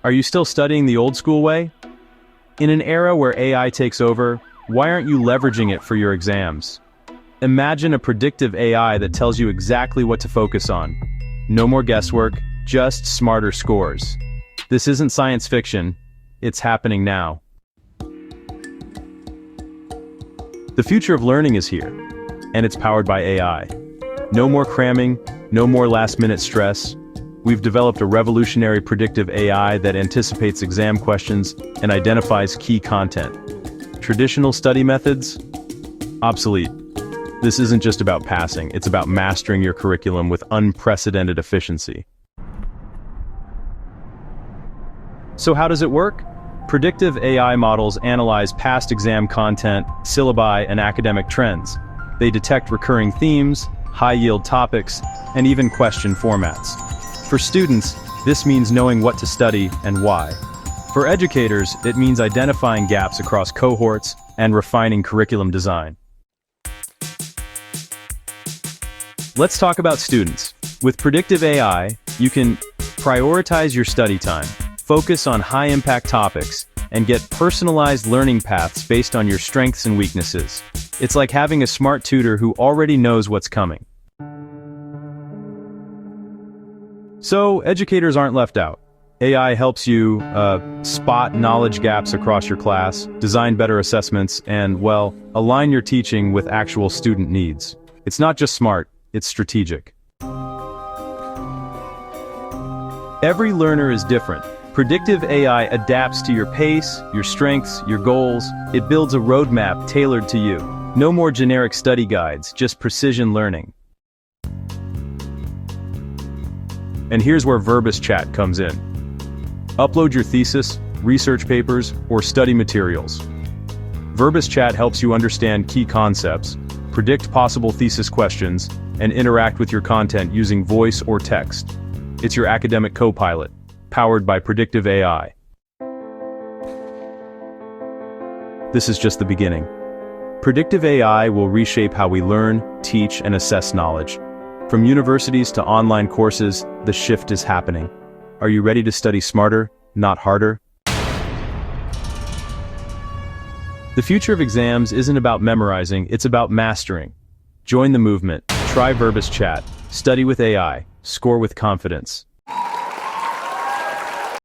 Are you still studying the old school way? In an era where AI takes over, why aren't you leveraging it for your exams? Imagine a predictive AI that tells you exactly what to focus on. No more guesswork, just smarter scores. This isn't science fiction, it's happening now. The future of learning is here, and it's powered by AI. No more cramming, no more last-minute stress. We've developed a revolutionary predictive AI that anticipates exam questions and identifies key content. Traditional study methods? Obsolete. This isn't just about passing, it's about mastering your curriculum with unprecedented efficiency. So how does it work? Predictive AI models analyze past exam content, syllabi, and academic trends. They detect recurring themes, high-yield topics, and even question formats. For students, this means knowing what to study and why. For educators, it means identifying gaps across cohorts and refining curriculum design. Let's talk about students. With predictive AI, you can prioritize your study time, focus on high-impact topics, and get personalized learning paths based on your strengths and weaknesses. It's like having a smart tutor who already knows what's coming. So, educators aren't left out. AI helps you spot knowledge gaps across your class, design better assessments, and, well, align your teaching with actual student needs. It's not just smart, it's strategic. Every learner is different. Predictive AI adapts to your pace, your strengths, your goals. It builds a roadmap tailored to you. No more generic study guides, just precision learning. And here's where Verbis chat comes in. Upload your thesis, research papers, or study materials. Verbis chat helps you understand key concepts, predict possible thesis questions, and interact with your content using voice or text. It's your academic co-pilot, powered by predictive AI. This is just the beginning. Predictive AI will reshape how we learn, teach, and assess knowledge. From universities to online courses, the shift is happening. Are you ready to study smarter, not harder? The future of exams isn't about memorizing, it's about mastering. Join the movement. Try Verbis chat. Study with AI. Score with confidence.